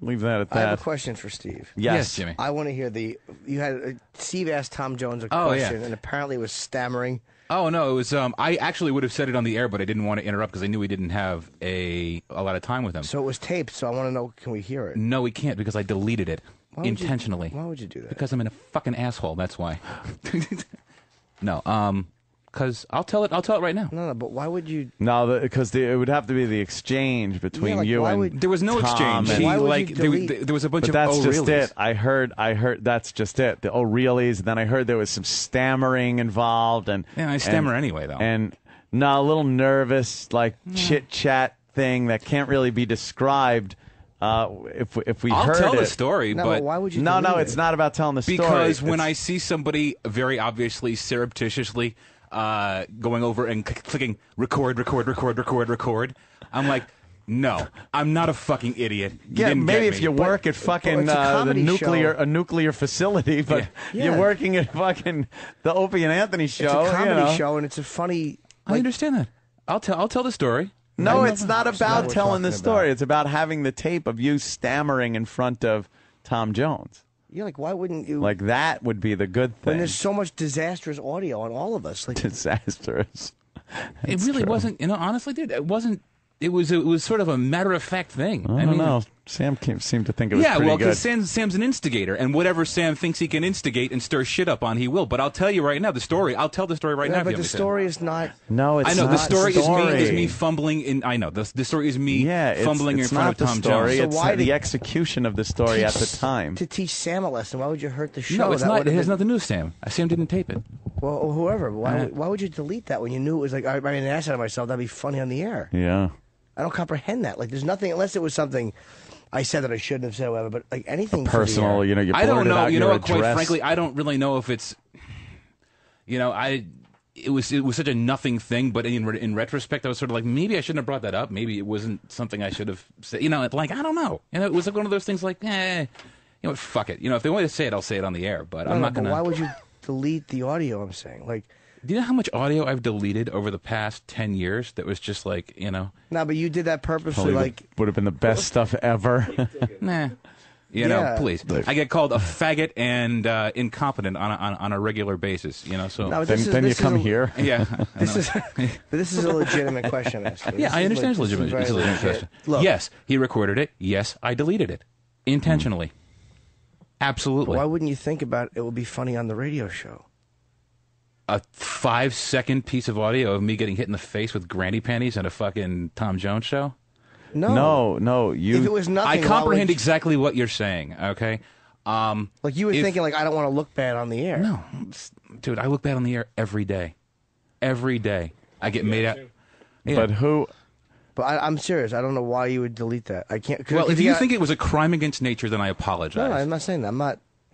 leave that at that. I have a question for Steve. Yes, Jimmy. I want to hear Steve asked Tom Jones a question, and apparently was stammering. Oh, no, it was, I actually would have said it on the air, but I didn't want to interrupt because I knew we didn't have a lot of time with him. So it was taped, so I want to know, can we hear it? No, we can't because I deleted it intentionally. Why would you do that? Because I'm in a fucking asshole, that's why. No, because I'll tell it right now. No, but why would you? No, because it would have to be the exchange between you and there was no Tom exchange. There was a bunch but of that's oh, just reallys. it. I heard that's just it. The oh reallys. Then I heard there was some stammering involved, and I stammer anyway though. And no, a little nervous, like chit chat thing that can't really be described. If we I'll heard tell it. the story, but why would you? No, it's not about telling the story. Because when I see somebody very obviously surreptitiously going over and clicking record, I'm like, no, I'm not a fucking idiot. Yeah, maybe if you work at fucking a nuclear facility, but you're working at fucking the Opie and Anthony show. It's a comedy show, and it's a funny. I understand that. I'll tell the story. No, it's not about telling the story. It's about having the tape of you stammering in front of Tom Jones. Yeah, like why wouldn't you? Like that would be the good thing. When there's so much disastrous audio on all of us, like disastrous. It really wasn't. Honestly, dude, it wasn't. It was sort of a matter of fact thing. I don't know. Sam seemed to think it was pretty good. Yeah, well, because Sam's an instigator, and whatever Sam thinks he can instigate and stir shit up on, he will. But I'll tell you right now, the story. I'll tell the story right now. But the story is not. No, it's not. I know the story story. is me fumbling in. I know the story is me fumbling in front of Tom story. Jones. So why the execution of the story at the time? To teach Sam a lesson. Why would you hurt the show? No, it's not. It has nothing to do with Sam. Sam didn't tape it. Well, whoever. Why would you delete that when you knew it was like I made an ass out of myself? That'd be funny on the air. Yeah. I don't comprehend that. Like, there's nothing unless it was something I said that I shouldn't have said, whatever. But like anything personal, you I don't know. You know what? Quite frankly, I don't really know if it's. It was such a nothing thing. But in retrospect, I was sort of like, maybe I shouldn't have brought that up. Maybe it wasn't something I should have said. Like I don't know. It was like one of those things. Like, fuck it. If they want to say it, I'll say it on the air. But I'm not gonna. Why would you delete the audio? I'm saying, like. Do you know how much audio I've deleted over the past 10 years that was just like, No, but you did that purposely, would have been the best stuff ever. Nah. Please. I get called a faggot and incompetent on a regular basis, So no, then you come here. Yeah. This is a legitimate question. I understand it's a legitimate question. Look, yes, he recorded it. Yes, I deleted it. Intentionally. Absolutely. But why wouldn't you think about it would be funny on the radio show? A 5-second piece of audio of me getting hit in the face with granny panties at a fucking Tom Jones show? No. If it was nothing, I comprehend exactly what you're saying. Okay. Like you were thinking, like I don't want to look bad on the air. No, dude, I look bad on the air every day. Every day, I get made out. Yeah. But who? But I'm serious. I don't know why you would delete that. I can't. Well, if you think it was a crime against nature, then I apologize. No, I'm not saying that.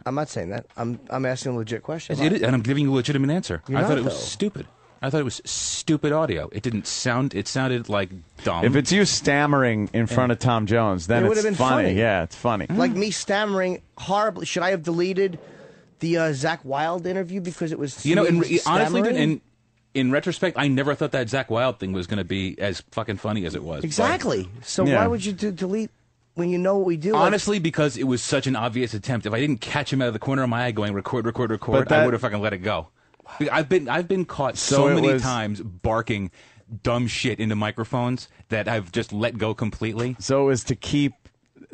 I'm not saying that. I'm asking a legit question. It is, and I'm giving you a legitimate answer. You're I thought not, it was stupid. I thought it was stupid audio. It didn't sound. It sounded like dumb. If it's you stammering in front of Tom Jones, then it's funny. Yeah, it's funny. Like me stammering horribly. Should I have deleted the Zach Wilde interview because it was honestly, dude, in retrospect, I never thought that Zach Wilde thing was going to be as fucking funny as it was. Exactly. So why would you delete? When you know what we do, honestly, because it was such an obvious attempt. If I didn't catch him out of the corner of my eye going record, I would have fucking let it go. I've been caught so many times barking dumb shit into microphones that I've just let go completely. So it was to keep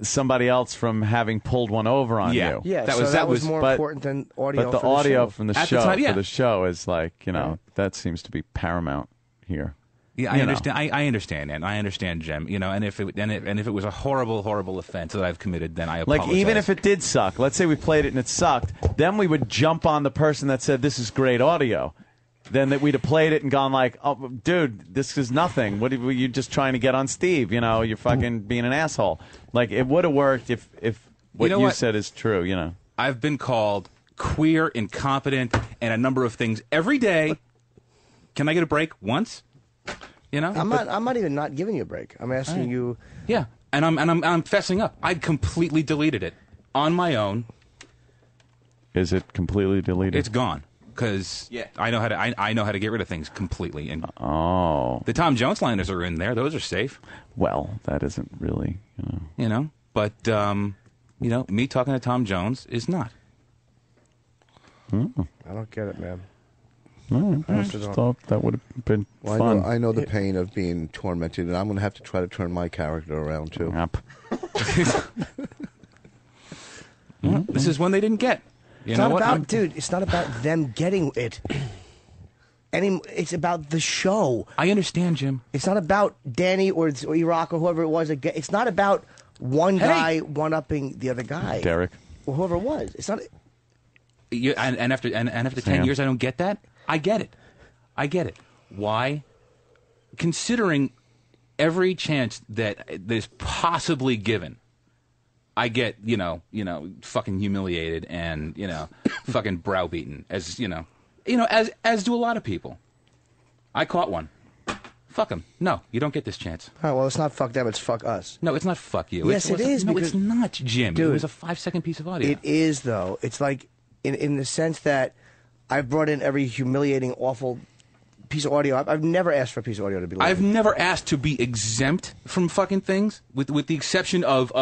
somebody else from having pulled one over on you. Yeah, that was more important than audio. But the audio from the show for the show is like that seems to be paramount here. Yeah, I understand. I understand, and I understand, Jim. And if it was a horrible offense that I've committed, then I apologize. Like even if it did suck, let's say we played it and it sucked, then we would jump on the person that said this is great audio. Then that we'd have played it and gone like, oh, dude, this is nothing. What were you just trying to get on Steve? You're fucking being an asshole. Like it would have worked if what you said is true. I've been called queer, incompetent, and a number of things every day. Can I get a break once? I'm not even not giving you a break. I'm asking you. Yeah, and I'm fessing up. I completely deleted it on my own. Is it completely deleted? It's gone because I know how to. I know how to get rid of things completely. And the Tom Jones liners are in there. Those are safe. Well, that isn't really. But me talking to Tom Jones is not. I don't get it, man. I just thought that would have been fun. I know the pain of being tormented, and I'm going to have to try to turn my character around, too. Yep. This is one they didn't get. It's not about, dude, it's not about them getting it. It's about the show. I understand, Jim. It's not about Danny or Iraq or whoever it was. It's not about one guy one-upping the other guy. Derek. Or whoever it was. It's not... And after 10 years, I don't get that? I get it. Why? Considering every chance that is possibly given, I get, fucking humiliated and, fucking browbeaten as do a lot of people. I caught one. Fuck him. No, you don't get this chance. Oh, well, it's not fuck them, it's fuck us. No, it's not fuck you. Yes, it is. No, it's not, Jim. Dude, it was a 5-second piece of audio. It is, though. It's like, in the sense that I brought in every humiliating, awful piece of audio. I've never asked for a piece of audio to be. I've never asked to be exempt from fucking things, with the exception of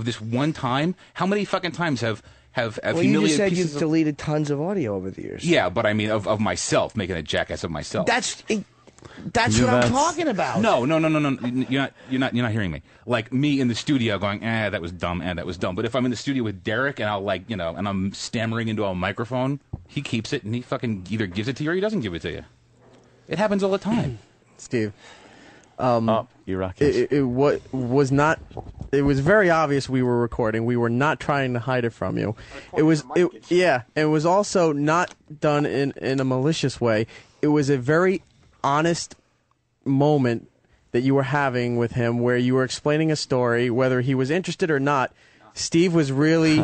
this one time. How many fucking times have humiliated you just said pieces you've deleted tons of audio over the years. Yeah, but I mean of myself, making a jackass of myself. That's what I'm talking about. No. You're not hearing me. Like me in the studio going, that was dumb, that was dumb. But if I'm in the studio with Derek and and I'm stammering into a microphone, he keeps it and he fucking either gives it to you or he doesn't give it to you. It happens all the time. Steve. Iraq. It was very obvious we were recording. We were not trying to hide it from you. It was also not done in a malicious way. It was a very honest moment that you were having with him where you were explaining a story, whether he was interested or not. Steve was really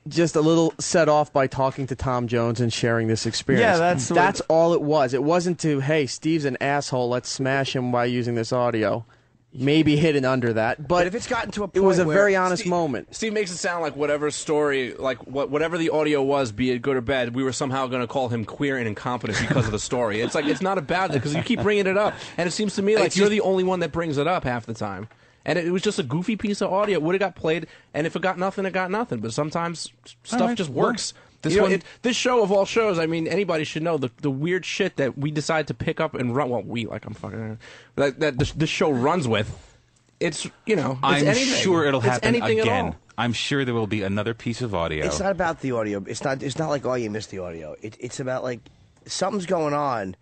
just a little set off by talking to Tom Jones and sharing this experience. Yeah, that's all it was. It wasn't to, hey, Steve's an asshole, let's smash him by using this audio. Maybe hidden under that, but if it's gotten to a point it was a where very honest moment. Steve makes it sound like whatever story, like whatever the audio was, be it good or bad, we were somehow going to call him queer and incompetent because of the story. It's like, it's not about it, because you keep bringing it up, and it seems to me like you're the only one that brings it up half the time. And it was just a goofy piece of audio. It would have got played, and if it got nothing, it got nothing. But sometimes stuff just works. This show of all shows, I mean, anybody should know the weird shit that we decide to pick up and run. Well, I'm fucking that this show runs with. It's I'm anything. sure it'll happen anything again. I'm sure there will be another piece of audio. It's not about the audio. It's not like, oh, you missed the audio. It's about like something's going on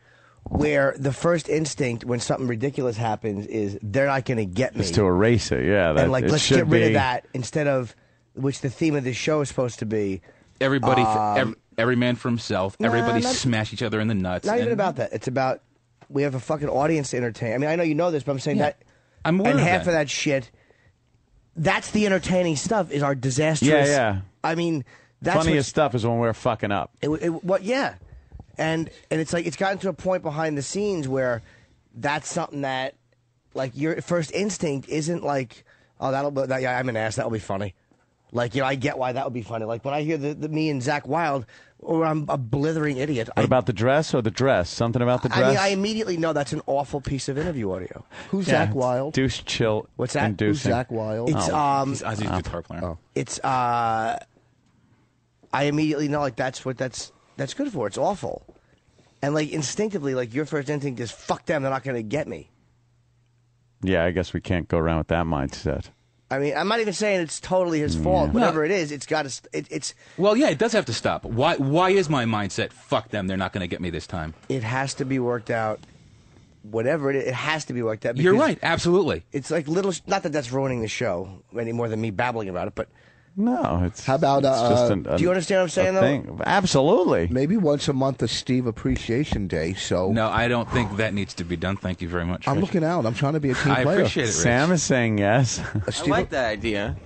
where the first instinct when something ridiculous happens is they're not going to get me. It's to erase it, yeah. And like, let's get rid of that instead of, which the theme of this show is supposed to be. Everybody, every man for himself. Everybody smash each other in the nuts. Not even about that. It's about we have a fucking audience to entertain. I mean, I know you know this, but I'm saying that. I'm aware and of half that. of that shit, that's the entertaining stuff, is our disastrous. Yeah. I mean, that's funniest stuff is when we're fucking up. Yeah. And it's like, it's gotten to a point behind the scenes where that's something that, like, your first instinct isn't like, oh, I'm an ass, that'll be funny. Like, I get why that would be funny. Like, when I hear the me and Zach Wilde, or I'm a blithering idiot. What about the dress or the dress? Something about the dress? I mean, I immediately know that's an awful piece of interview audio. Who's Zach Wilde? Deuce chill. What's that? Inducing. Who's Zach Wilde? It's, He's Ozzy's guitar player. Oh. It's, I immediately know, like, that's what that's good for. It's awful. And, like, instinctively, like, your first instinct is, fuck them, they're not going to get me. Yeah, I guess we can't go around with that mindset. I mean, I'm not even saying it's totally his fault. Whatever it is, it's got to. It's. Well, yeah, it does have to stop. Why is my mindset? Fuck them. They're not going to get me this time. It has to be worked out. Whatever it is, it has to be worked out. You're right. Absolutely. It's like little. Not that that's ruining the show any more than me babbling about it, but. No, it's. How about? It's just do you understand what I'm saying, though? Thing. Absolutely. Maybe once a month, a Steve Appreciation Day. So no, I don't think that needs to be done. Thank you very much. I'm Rich. looking out. I'm trying to be a team I player. appreciate it, Rich. Sam is saying yes. I like that idea.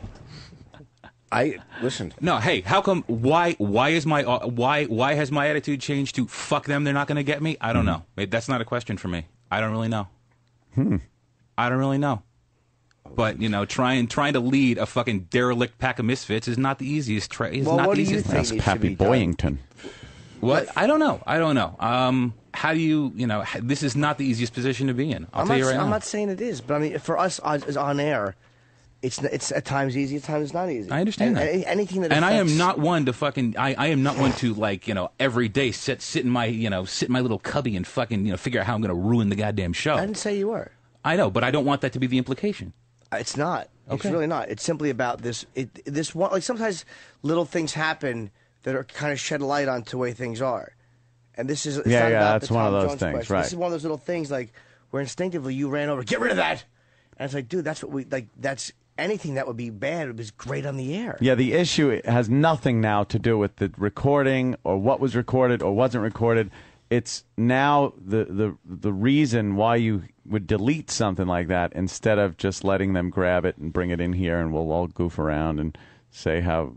Listen. No, hey, how come? Why has my attitude changed to fuck them? They're not going to get me. I don't know. That's not a question for me. I don't really know. I don't really know. But trying to lead a fucking derelict pack of misfits is not the easiest. What do you think That's needs to Pappy be done? Boyington. What? I don't know. How do you? This is not the easiest position to be in. I'll tell you right now. I'm not saying it is, but I mean, for us as on air, it's at times easy, at times it's not easy. I understand that. Anything that and affects... I am not one to fucking. I am not one to like every day sit in my sit in my little cubby and fucking figure out how I'm going to ruin the goddamn show. I didn't say you were. I know, but I don't want that to be the implication. It's not. Okay. It's really not. It's simply about this. This one, like sometimes little things happen that are kind of shed light onto the way things are, and this is. It's not about that's the one of Tom those Jones things, question. right? This is one of those little things like where instinctively you ran over, get rid of that, and it's like, dude, that's what we like. That's anything that would be bad. It was great on the air. Yeah, the issue has nothing now to do with the recording or what was recorded or wasn't recorded. It's now the reason why you would delete something like that instead of just letting them grab it and bring it in here and we'll all goof around and say how.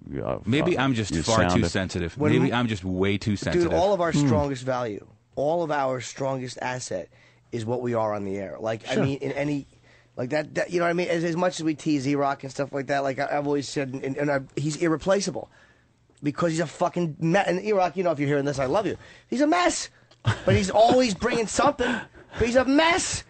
Maybe I'm just far too sensitive. Maybe I'm just way too sensitive. Dude, all of our strongest value, all of our strongest asset is what we are on the air. Like, sure. I mean, in any. Like that, you know what I mean? As much as we tease E-Rock and stuff like that, like I've always said, he's irreplaceable because he's a fucking mess. And E-Rock, if you're hearing this, I love you. He's a mess, but he's always bringing something. But he's a mess.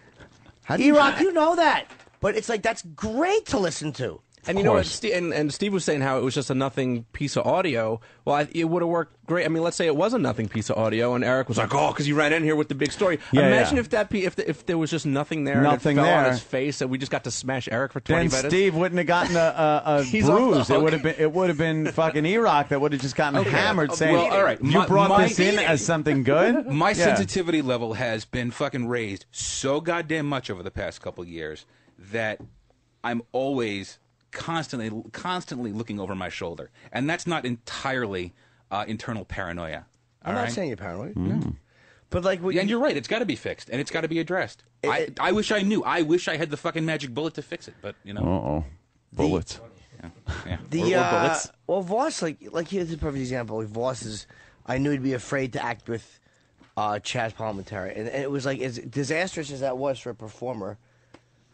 E-Rock, you know that. But it's like that's great to listen to. And you know what? And Steve was saying how it was just a nothing piece of audio. Well, it would have worked great. I mean, let's say it was a nothing piece of audio, and Eric was like, "Oh, because you ran in here with the big story." Yeah, Imagine if if there was just nothing there, nothing and it fell there on his face, and we just got to smash Eric for 20 minutes. Then Steve wouldn't have gotten a bruise. It would have been fucking E-Rock that would have just gotten hammered, saying, "Well, all right, you brought this in as something good." My sensitivity level has been fucking raised so goddamn much over the past couple of years that I'm always constantly looking over my shoulder, and that's not entirely internal paranoia. I'm not saying you're paranoid, no. But like, and you're right. It's got to be fixed, and it's got to be addressed. I wish I knew. I wish I had the fucking magic bullet to fix it, but bullets. Yeah. Or bullets. Well, Vos, like here's a perfect example. Like Vos is, I knew he'd be afraid to act with Chaz Palminteri, and it was like as disastrous as that was for a performer.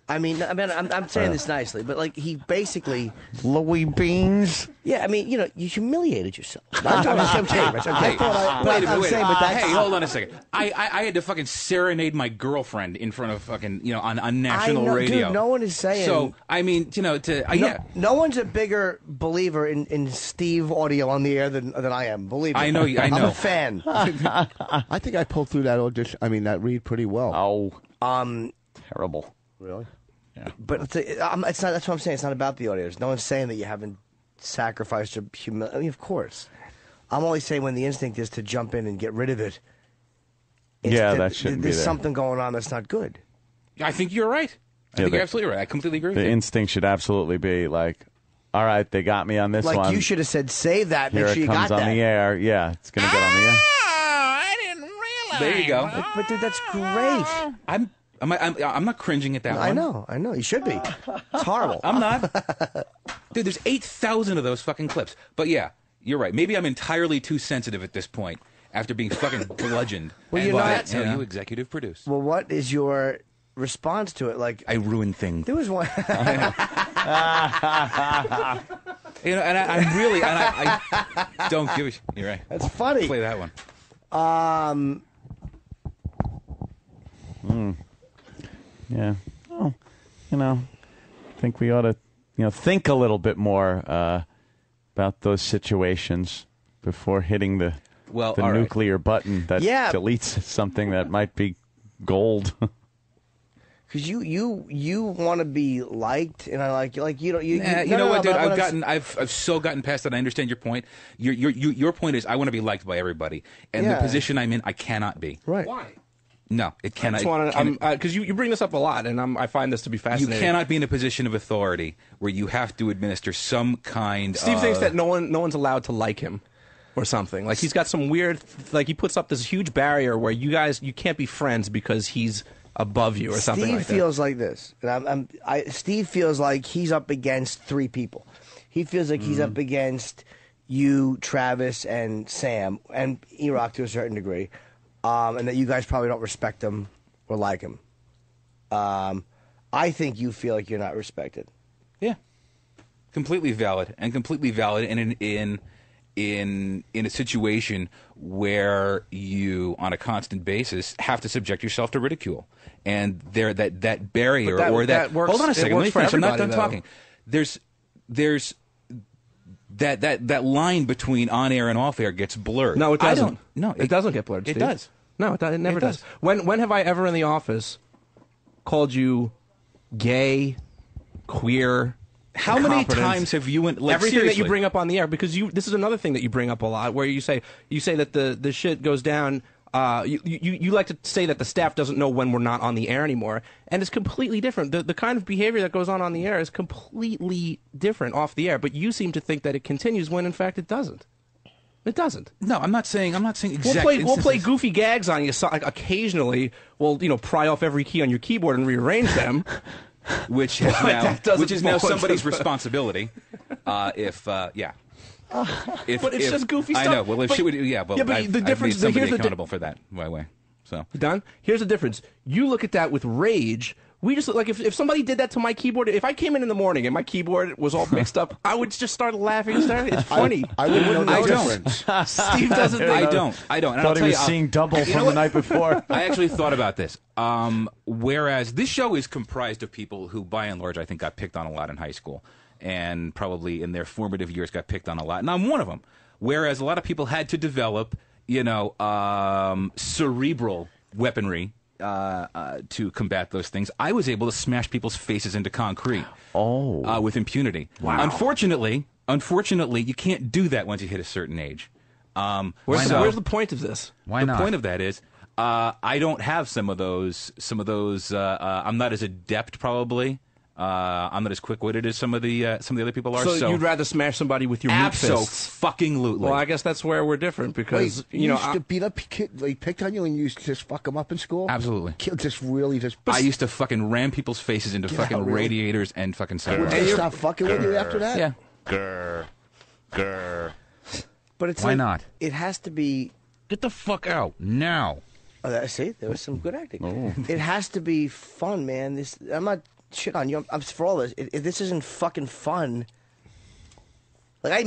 I mean, I'm saying this nicely, but like he basically Louis Beans. Yeah, I mean, you humiliated yourself. I'm saying, Rich. Wait a minute. Hey, hold on a second. I had to fucking serenade my girlfriend in front of fucking on national radio. Dude, no one is saying. So I mean, no one's a bigger believer in Steve audio on the air than I am. Believe me. I know. I'm a fan. I think I pulled through that audition. I mean, that read pretty well. Terrible. Really? Yeah. But it's not. That's what I'm saying. It's not about the audio. No one's saying that you haven't sacrificed or humiliated. I mean, of course. I'm only saying when the instinct is to jump in and get rid of it. That shouldn't be there. There's something going on that's not good. I think you're right. I think you're absolutely right. I completely agree with you. The instinct should absolutely be like, all right, they got me on this one. Like you should have said, save that. Here make sure it you comes got on that. the air. Yeah, it's going to get on the air. I didn't realize. There you go. But dude, that's great. I'm not cringing at that one. I know. You should be. It's horrible. I'm not. Dude, there's 8,000 of those fucking clips. But yeah, you're right. Maybe I'm entirely too sensitive at this point after being fucking bludgeoned. Well, and you're not. that's how you executive produce. Well, what is your response to it? Like, I ruin things. there was one. And I'm really, and I don't give a shit. You're right. That's funny. Play that one. Yeah. Well, I think we ought to, think a little bit more about those situations before hitting the nuclear button that deletes something that might be gold. Because you want to be liked, and I like you don't. You know what, dude? I've so gotten past that. I understand your point. Your point is I want to be liked by everybody, and the position I'm in, I cannot be. Right. Why? No, it cannot. Because you bring this up a lot, and I find this to be fascinating. You cannot be in a position of authority where you have to administer some kind. Steve thinks that no one's allowed to like him, or something. Like he's got some weird. Like he puts up this huge barrier where you can't be friends because he's above you or something like that. Steve feels like this. And Steve feels like he's up against three people. He feels like he's up against you, Travis, and Sam, and E-Rock to a certain degree. And that you guys probably don't respect him or like him. I think you feel like you're not respected. Yeah, completely valid, and in a situation where you, on a constant basis, have to subject yourself to ridicule, and that barrier that works, hold on a second, let me finish. I'm not done talking. there's that line between on air and off air gets blurred. No, it doesn't. It doesn't get blurred. It Steve. does. No, it never does. When have I ever in the office called you gay, queer? How many times have you like, everything seriously? that you bring up on the air? Because this is another thing that you bring up a lot, where you say that the shit goes down. You like to say that the staff doesn't know when we're not on the air anymore, and it's completely different. The kind of behavior that goes on the air is completely different off the air. But you seem to think that it continues when in fact it doesn't. It doesn't. No, I'm not saying exactly. We'll play goofy gags on you occasionally. We'll pry off every key on your keyboard and rearrange them. which is now somebody's responsibility. But it's just goofy stuff. I know. Well, if she would, but the difference. I've made somebody accountable for that, by the way. So done. Here's the difference. You look at that with rage. We just like if somebody did that to my keyboard. If I came in the morning and my keyboard was all mixed up, I would just start laughing. It's funny. I wouldn't know the difference. Steve doesn't. I don't. And thought he was seeing double from the night before. I actually thought about this. Whereas this show is comprised of people who, by and large, I think got picked on a lot in high school, and probably in their formative years got picked on a lot. And I'm one of them. Whereas a lot of people had to develop, cerebral weaponry. To combat those things, I was able to smash people's faces into concrete. With impunity. Wow. Unfortunately, you can't do that once you hit a certain age. Where's the point of this? Why not? The point of that is, I don't have some of those. I'm not as adept, probably. I'm not as quick-witted as some of the other people are. So you'd rather smash somebody with your meat fists? Fucking-lutely. Well, I guess that's where we're different because you used to beat up kid, they picked on you and you used to just fuck them up in school. Absolutely. I used to fucking ram people's faces into fucking radiators and fucking sidewalks. Would they stop fucking with you after that? Yeah. But it's why not? It has to be. Get the fuck out now. Oh, see, there was some good acting. It has to be fun, man. I'm not. Shit on you. I'm for all this. If this isn't fucking fun, like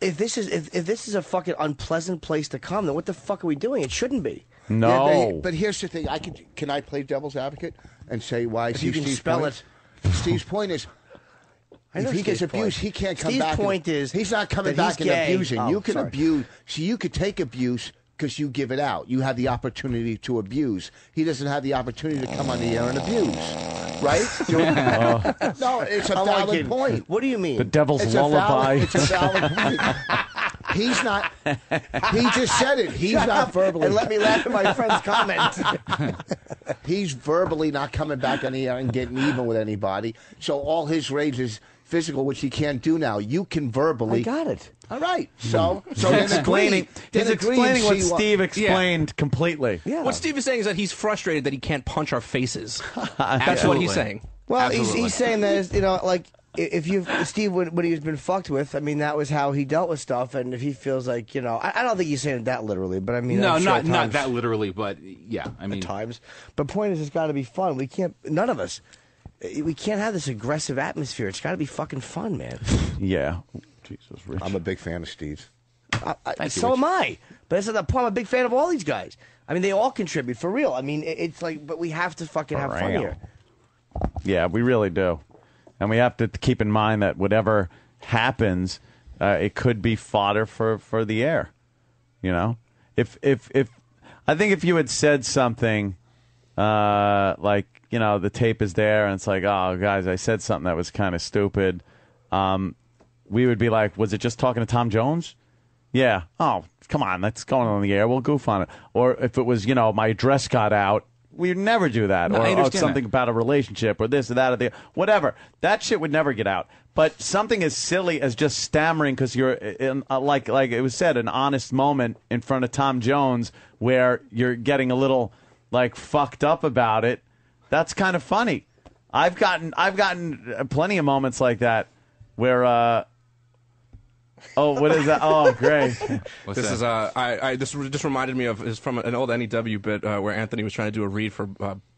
if this is a fucking unpleasant place to come, then what the fuck are we doing? It shouldn't be. No. Yeah, but here's the thing. Can I play devil's advocate and say why? If you can Steve's spell point? it. Steve's point is, if he gets abused, he can't come back. Steve's point is he's not coming back and abusing. Oh, you can sorry. abuse. So you could take abuse because you give it out. You have the opportunity to abuse. He doesn't have the opportunity to come on the air and abuse. Right? No, it's a valid point. What do you mean? The devil's lullaby. It's a valid point. He's not. He just said it. He's not verbally. And let me laugh at my friend's comment. He's verbally not coming back on the air and getting even with anybody. So all his rage is physical, which he can't do now. You can verbally. I got it. All right. So he's explaining what Steve explained completely. Yeah. What Steve is saying is that he's frustrated that he can't punch our faces. That's what he's saying. Well, he's saying that like if Steve when he's been fucked with, I mean that was how he dealt with stuff, and if he feels like I don't think he's saying it that literally, but I mean no, I'm sure not that literally, but yeah, I mean at times. But point is, it's got to be fun. We can't. None of us. We can't have this aggressive atmosphere. It's got to be fucking fun, man. Yeah. Jesus, Rich. I'm a big fan of Steve's. So am I. But that's the point. I'm a big fan of all these guys. I mean, they all contribute for real. I mean, it's like, but we have to fucking have fun here. Yeah, we really do, and we have to keep in mind that whatever happens, it could be fodder for the air. If I think if you had said something like the tape is there and it's like, oh guys, I said something that was kind of stupid. We would be like, was it just talking to Tom Jones? Yeah. Oh, come on, that's going on the air. We'll goof on it. Or if it was, my dress got out, we'd never do that. No, or something about a relationship or this or that or the whatever. That shit would never get out. But something as silly as just stammering because you're in, like it was said, an honest moment in front of Tom Jones where you're getting a little like fucked up about it. That's kind of funny. I've gotten plenty of moments like that where. What is that? Oh, great! This just reminded me of is from an old NEW bit where Anthony was trying to do a read for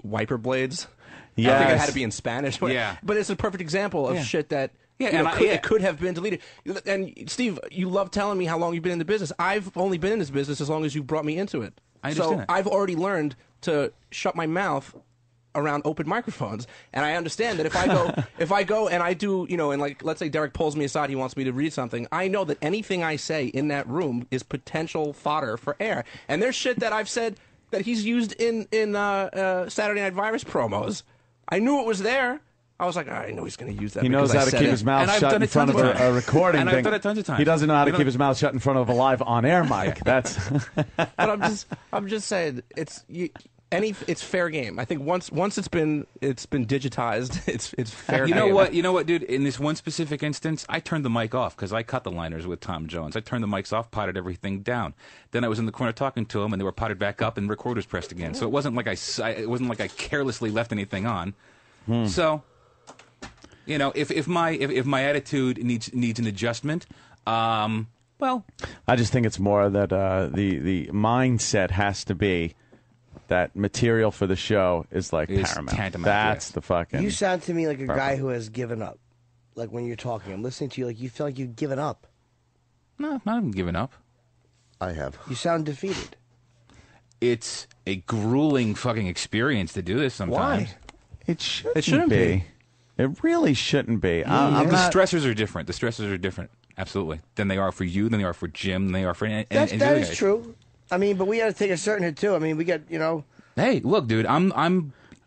wiper blades. Yeah, I think it had to be in Spanish. Yeah, but it's a perfect example of shit that it could have been deleted. And Steve, you love telling me how long you've been in the business. I've only been in this business as long as you brought me into it. I understand. So I've already learned to shut my mouth around open microphones, and I understand that if I go and I do, and like let's say Derek pulls me aside, he wants me to read something. I know that anything I say in that room is potential fodder for air, and there's shit that I've said that he's used in Saturday Night Virus promos. I knew it was there. I was like, I know he's going to use that. He knows how to keep his mouth shut in front of a recording and thing. I've done it tons of times. He doesn't know how to keep his mouth shut in front of a live on-air mic. That's. But I'm just saying, it's fair game. I think once it's been digitized, it's fair. You game. know what, dude? In this one specific instance, I turned the mic off because I cut the liners with Tom Jones. I turned the mics off, potted everything down. Then I was in the corner talking to him, and they were potted back up, and record was pressed again. So it wasn't like I carelessly left anything on. So. If my attitude needs an adjustment, well, I just think it's more that the mindset has to be that material for the show is paramount. Tantamount, That's yes. the fucking. You sound to me like a guy who has given up. Like when you're talking, I'm listening to you like you feel like you've given up. No, not even giving up. I have. You sound defeated. It's a grueling fucking experience to do this sometimes. Why? It shouldn't be. It really shouldn't be. The stressors are different. The stressors are different, absolutely, than they are for you, than they are for Jim, than they are for any That other is guys. true. I mean, but we got to take a certain hit too. I mean, we got Hey, look, dude, I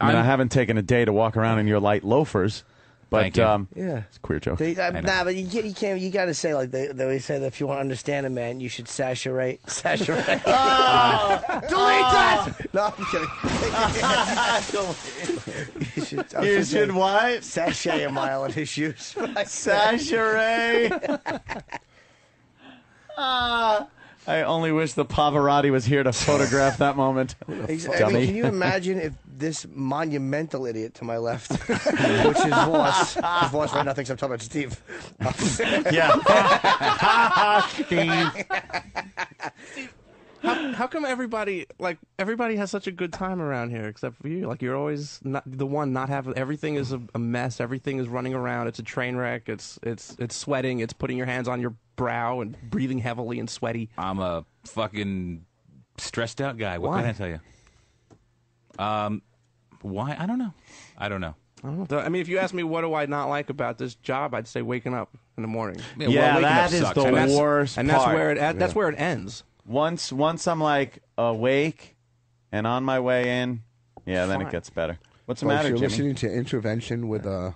haven't taken a day to walk around in your light loafers, but Thank you. Yeah, it's a queer joke. Nah, but you can't. You got to say like they always say that if you want to understand a man, you should saturate. Delete that! No, I'm kidding. You should what? Sashay a mile in his shoes. Saturate. I only wish the Pavarotti was here to photograph that moment. Can you imagine if this monumental idiot to my left, which is Vos, Vos right now thinks I'm talking about Steve. Yeah. Steve. How come everybody has such a good time around here except for you? Like you're always not the one not having everything is a mess. Everything is running around. It's a train wreck. It's sweating. It's putting your hands on your brow and breathing heavily and sweaty. I'm a fucking stressed out guy. What Why? can I tell you? Why? I don't know. I mean, if you ask me what do I not like about this job, I'd say waking up in the morning. Yeah, waking that up is sucks. the And that's- worst And that's part. where it ends. Once I'm awake and on my way in, then it gets better. What's the Folks, matter, you're Jimmy? listening to Intervention with I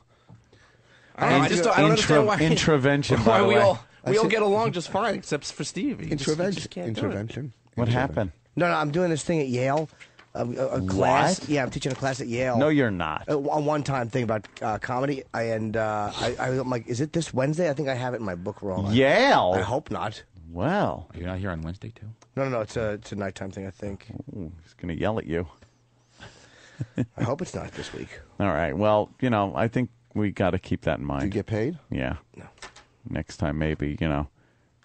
don't understand why. Intervention, by Why the we way. all get along just fine, except for Steve. He just can't do it. Intervention. What happened? No, I'm doing this thing at Yale. A class. What? Yeah, I'm teaching a class at Yale. No, you're not. A one-time thing about comedy, I'm like, is it this Wednesday? I think I have it in my book wrong. Yale? I hope not. Well, You're not here on Wednesday too? No, it's a nighttime thing. I think. ooh, he's going to yell at you. I hope it's not this week. All right. Well, I think we got to keep that in mind. Do you get paid? Yeah. No. Next time, maybe,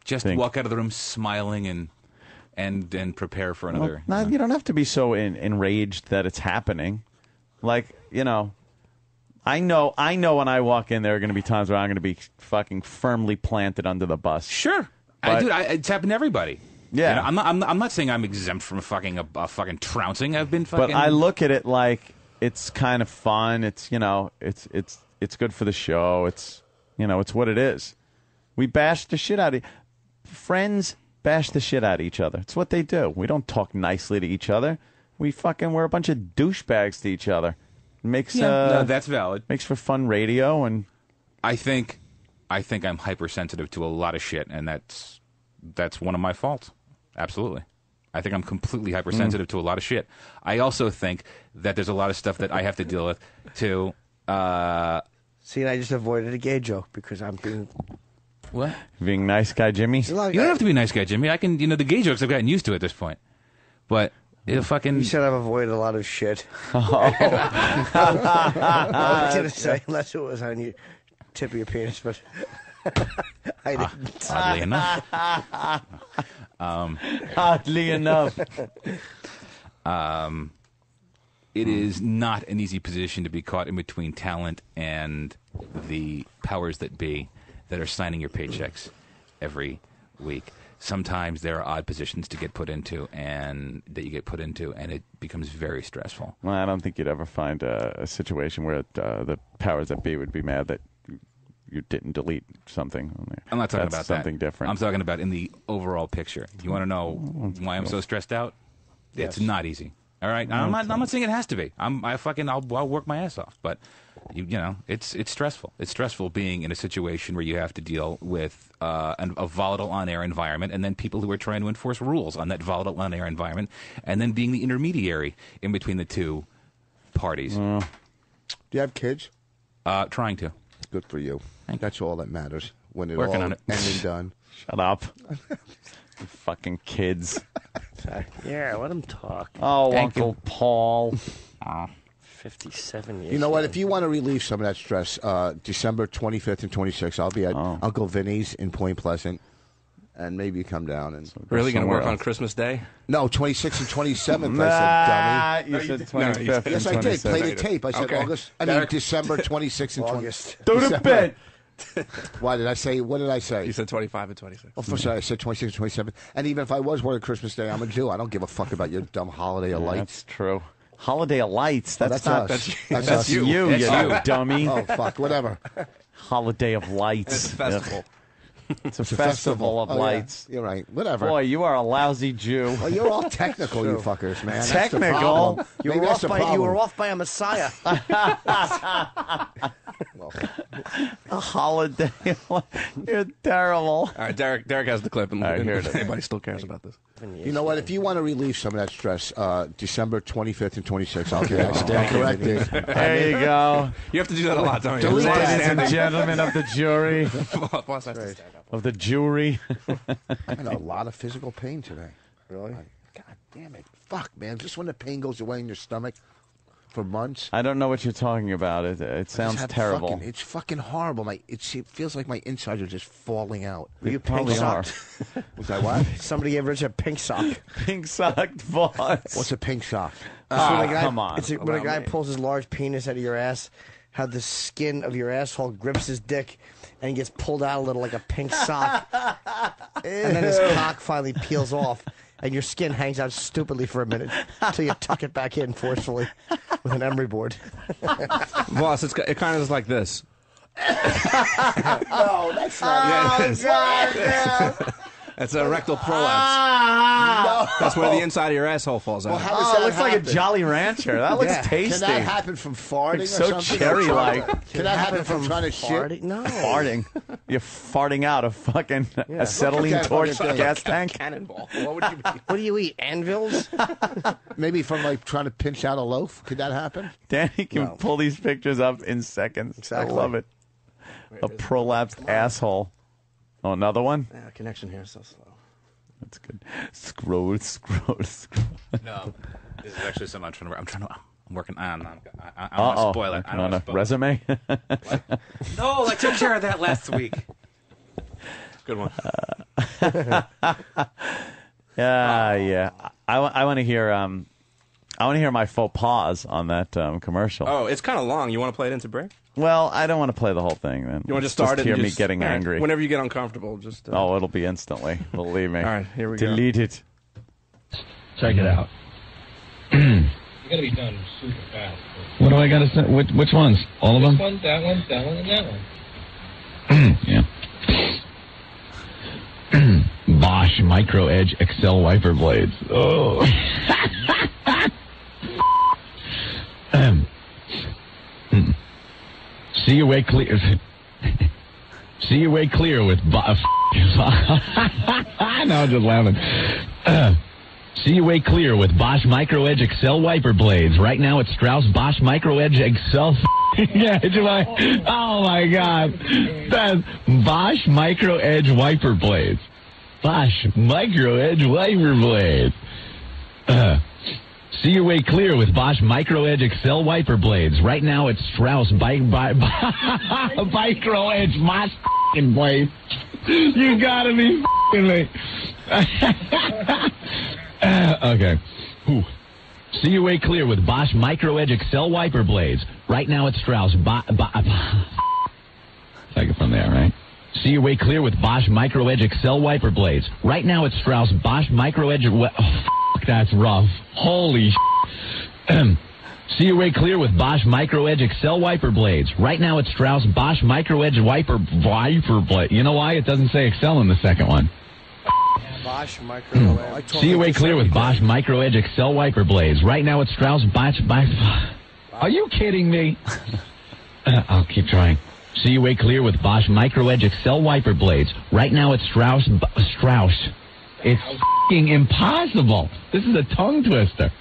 Just walk out of the room smiling and prepare for another. You don't have to be so enraged that it's happening. I know when I walk in, there are going to be times where I'm going to be fucking firmly planted under the bus. Sure, But- it's happened to everybody. Yeah. I'm not saying I'm exempt from a fucking trouncing. I've been fucking. But I look at it like it's kind of fun. It's it's good for the show. It's it's what it is. We bash the shit out of friends. Bash the shit out of each other. It's what they do. We don't talk nicely to each other. We're a bunch of douchebags to each other. Makes no, that's valid. Makes for fun radio, and I think I'm hypersensitive to a lot of shit, and that's one of my faults. Absolutely. I think I'm completely hypersensitive to a lot of shit. I also think that there's a lot of stuff that I have to deal with too. See, and I just avoided a gay joke because I'm being. What? being nice guy Jimmy. You don't have to be a nice guy, Jimmy. I can, the gay jokes I've gotten used to at this point. But it'll fucking. You said I've avoided a lot of shit. I was going to say, unless it was on your tip of your penis, but I didn't. Oddly enough. Oddly enough. It is not an easy position to be caught in between talent and the powers that be that are signing your paychecks every week. sometimes there are odd positions to get put into, and it becomes very stressful. Well, I don't think you'd ever find a situation where the powers that be would be mad that you didn't delete something on there. I'm not talking about something different. I'm talking about in the overall picture. You want to know why I'm so stressed out? Yes. It's not easy. All right, I'm not saying it has to be. I'll work my ass off, but you know, it's stressful. It's stressful being in a situation where you have to deal with a volatile on-air environment, and then people who are trying to enforce rules on that volatile on-air environment, and then being the intermediary in between the two parties. Do you have kids? Trying to. Good for you. That's all that matters when it's Working all on it. end and done. Shut up. You fucking kids. Yeah, let him talk. Oh, Uncle Paul. 57 years. You know what? If you want to relieve some of that stress, December 25th and 26th, I'll be at Uncle Vinny's in Point Pleasant, and maybe you come down and. Really going to work on Christmas Day? No, 26th and 27th. I said, dummy. You said 25th. Yes, I did. Play the tape. I said Okay. August. I mean December 26th and August. Go to bed. Why did I say? What did I say? You said 25 and 26. Oh, first I said 26 and 27. And even if I was working Christmas Day, I'm a Jew. I don't give a fuck about your dumb holiday of lights. That's true. Holiday of Lights. That's not. us. That's us. you, you dummy. Oh, fuck. Whatever. Holiday of Lights. It's a festival. It's a festival of Oh, lights. Yeah. You're right. Whatever. Boy, you are a lousy Jew. Well, you're all technical, you fuckers, man. That's the Technical? problem. You Maybe were, that's off the by, you problem. were off by a messiah. A holiday. You're terrible. All right, Derek has the clip, and All right, here it is. anybody still cares about this. You know what? If you want to relieve some of that stress, December 25th and 26th, I'll be I stand corrected. There you go. You have to do that a lot, don't you? Ladies It's and gentlemen of the jury, Boss has to stand up. of the jury. I had a lot of physical pain today. Really? God damn it. Fuck, man. Just when the pain goes away in your stomach for months. I don't know what you're talking about. It I just sounds have terrible. It's fucking horrible. It feels like my insides are just falling out. Were you They probably pink are. socked? Was that what? Somebody gave Rich a pink sock. Pink socked boss. What's a pink sock? When a guy, come on. It's when a guy pulls his large penis out of your ass, how the skin of your asshole grips his dick, and he gets pulled out a little like a pink sock. And then his cock finally peels off, and your skin hangs out stupidly for a minute until you tuck it back in forcefully with an emery board. Boss, it kind of is like this. No, that's not Yeah, it is. It's a rectal prolapse. That's where the inside of your asshole falls out. Well, how does Oh, that it looks like a happen? Jolly Rancher. That looks Yeah. tasty. Can that happen from farting It's or so something? cherry-like. Can that happen from trying to shit? Farting? No. Farting. You're farting out a fucking acetylene Look at that torch fucking thing. gas tank. Cannonball. What would you be? What do you eat? Anvils? Maybe from like trying to pinch out a loaf? Could that happen? Danny can No. pull these pictures up in seconds. Exactly. I love it. A prolapsed asshole. Oh, another one? Yeah, connection here is so slow. That's good. Scroll. No, this is actually something I'm working on. I don't want to spoil it. I don't want to spoil it. Resume? No, I took care of that last week. Good one. Yeah. I want to hear. I want to hear my faux pas on that commercial. Oh, it's kind of long. You want to play it into break? Well, I don't want to play the whole thing. Then You want to just start it? Hear and me just- getting all right. angry. Whenever you get uncomfortable, just. Oh, it'll be instantly. Believe me. All right, here we go. Delete it. Check it out. You gotta be done super fast. What do I gotta say? Which ones? All of them? This one, that one, that one, and that one. Yeah. Bosch Micro Edge XL wiper blades. Oh. See your way clear. See your way clear with Bosch. No, I'm just laughing. See your way clear with Bosch Micro Edge XL wiper blades. Right now at Strauss, Bosch Micro Edge XL. Yeah, oh my God. That's Bosch Micro Edge wiper blades. Bosch Micro Edge wiper blades. See your way clear with Bosch Micro Edge XL wiper blades. Right now at Strauss Micro Edge Bosch blades. You gotta be me. Okay. Whew. See your way clear with Bosch Micro Edge XL wiper blades. Right now at Strauss. Take it from there, right? See your way clear with Bosch Micro Edge Excel Wiper Blades. Right now at Strauss, Bosch Micro Edge... Oh, f***, that's rough. Holy See your way clear with Bosch Micro Edge Excel Wiper Blades. Right now at Strauss, Bosch Micro Edge Wiper Blade. You know why? It doesn't say Excel in the second one. Bosch Micro Edge. See your way clear with Bosch Micro Edge Excel Wiper Blades. Right now at Strauss, Bosch... Are you kidding me? I'll keep trying. See your way clear with Bosch Micro Edge Excel Wiper Blades. Right now at Strauss. It's f***ing impossible. This is a tongue twister.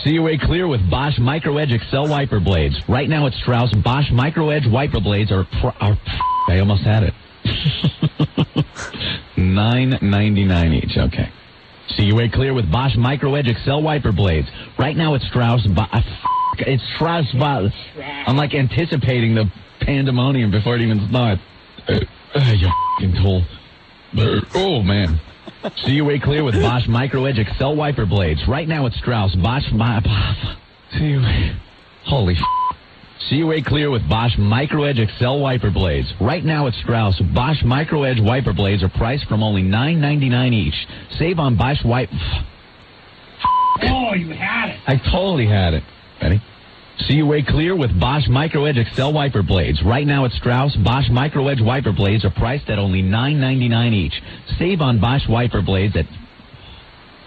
See your way clear with Bosch Micro Edge Excel Wiper Blades. Right now at Strauss, Bosch Micro Edge Wiper Blades are I almost had it. $9.99 each. Okay. See your way clear with Bosch Micro Edge Excel Wiper Blades. Right now at Strauss. It's Strauss. I'm like anticipating the pandemonium before it even starts. You f***ing tool. Oh, man. See your way clear with Bosch Micro Edge Excel Wiper Blades. Right now at Strauss. Bosch. See your way. Holy f***. See your way clear with Bosch Micro Edge Excel Wiper Blades. Right now at Strauss, Bosch Micro Edge Wiper Blades are priced from only $9.99 each. Save on Bosch Wipe. Oh, you had it. I totally had it. Ready? See your way clear with Bosch Micro Edge Excel Wiper Blades. Right now at Strauss, Bosch Micro Edge Wiper Blades are priced at only $9.99 each. Save on Bosch Wiper Blades at...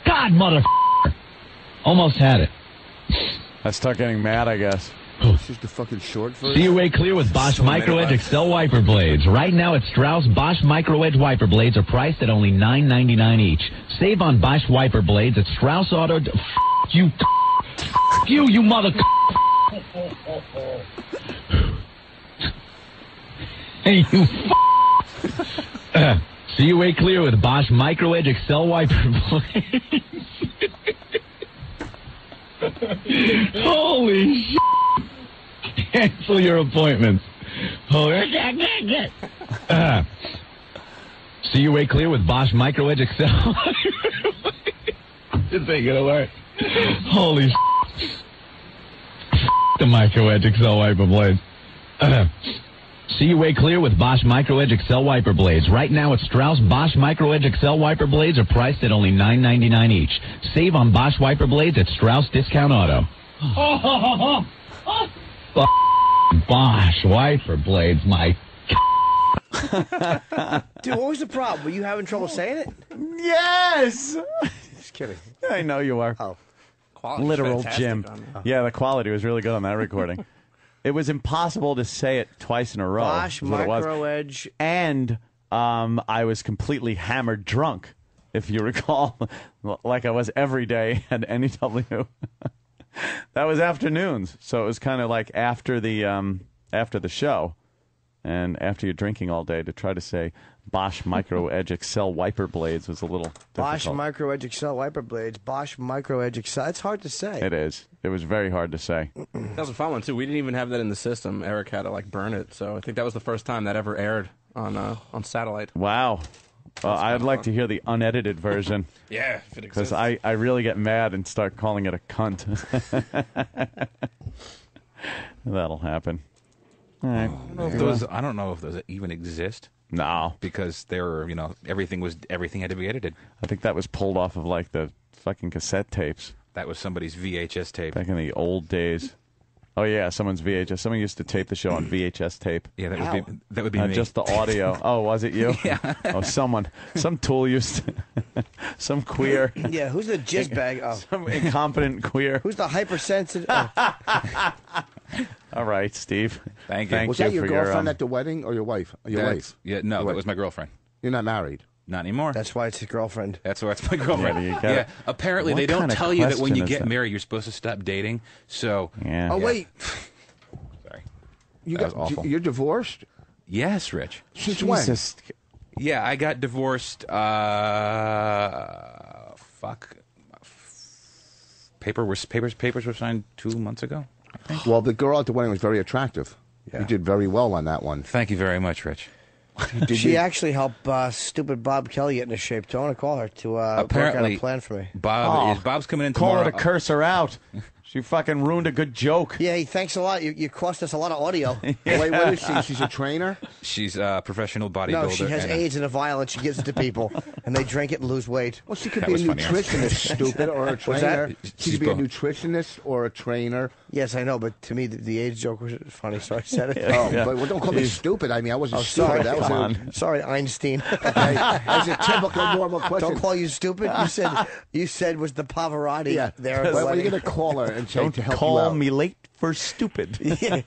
God, mother... Almost had it. I start getting mad, I guess. It's just the fucking short version. See your way clear with Bosch Micro Edge Excel Wiper Blades. Right now at Strauss, Bosch Micro Edge Wiper Blades are priced at only $9.99 each. Save on Bosch Wiper Blades at Strauss Auto... You... You mother... Hey, you See your way clear with Bosch Micro Edge Excel Wiper Blades. Holy shit. Cancel your appointments. See your way clear with Bosch Micro Edge Excel. This ain't gonna work. Holy shit. The Micro Edge Excel Wiper Blades. See your way clear with Bosch Micro Edge Excel Wiper Blades. Right now at Strauss, Bosch Micro Edge Excel Wiper Blades are priced at only $9.99 each. Save on Bosch Wiper Blades at Strauss Discount Auto. Bosch Wiper Blades, my... Dude, what was the problem? Were you having trouble saying it? Yes! Just kidding. I know you are. Oh. Quality's Literal fantastic Jim. on that. Yeah, the quality was really good on that recording. It was impossible to say it twice in a row. Bosch is what it was. Micro Edge. And I was completely hammered drunk, if you recall, like I was every day at NEW. That was afternoons, so it was kind of like after the show, and after you're drinking all day, to try to say Bosch Micro Edge Excel Wiper Blades was a little difficult. Bosch Micro Edge Excel Wiper Blades. Bosch Micro Edge Excel. It's hard to say. It is. It was very hard to say. That was a fun one too. We didn't even have that in the system. Eric had to like burn it, so I think that was the first time that ever aired on satellite. Wow. I'd like to hear the unedited version. Yeah, if it exists. Because I really get mad and start calling it a cunt. That'll happen. All right. I don't know if those even exist. No, because they were, everything had to be edited. I think that was pulled off of like the fucking cassette tapes. That was somebody's VHS tape back in the old days. Oh yeah, someone's VHS. Someone used to tape the show on VHS tape. Yeah, that would be me. Just the audio. Oh, was it you? Yeah. Oh, some tool used to, some queer. Yeah, who's the jizz bag? Oh, some incompetent queer. Who's the hypersensitive? All right, Steve. Thank you. Was that your girlfriend at the wedding or your wife? Your wife? Yeah, no, that was my girlfriend. You're not married. Not anymore. That's why it's his girlfriend. That's why it's my girlfriend. Yeah, apparently they don't tell you that when you get married, you're supposed to stop dating. So. Yeah. Oh wait. Sorry. That was awful. You're divorced? Yes, Rich. Since when? Yeah, I got divorced. Papers were signed 2 months ago. I think. Well, the girl at the wedding was very attractive. Yeah. You did very well on that one. Thank you very much, Rich. She actually helped stupid Bob Kelly get into shape. Do I want to call her to work out a plan for me? Bob's coming in tomorrow. Call her to curse her out. She fucking ruined a good joke. Yeah, hey, thanks a lot. You cost us a lot of audio. Wait, what is she? She's a trainer? She's a professional bodybuilder. No, she has AIDS in a vial and she gives it to people, and they drink it and lose weight. Well, she could be a nutritionist, stupid, or a trainer. She could be a nutritionist or a trainer. Yes, I know, but to me, the AIDS joke was funny, so I said it. But don't call me stupid. I mean, I wasn't stupid. Sorry, That was sorry, Einstein. Okay. That's a typical normal question. Don't call you stupid. You said was the Pavarotti there. Well, are you going to call her and say to help Call you out? me late for stupid. Yeah.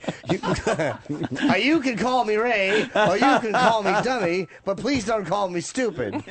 You can call me Ray, or you can call me dummy, but please don't call me stupid.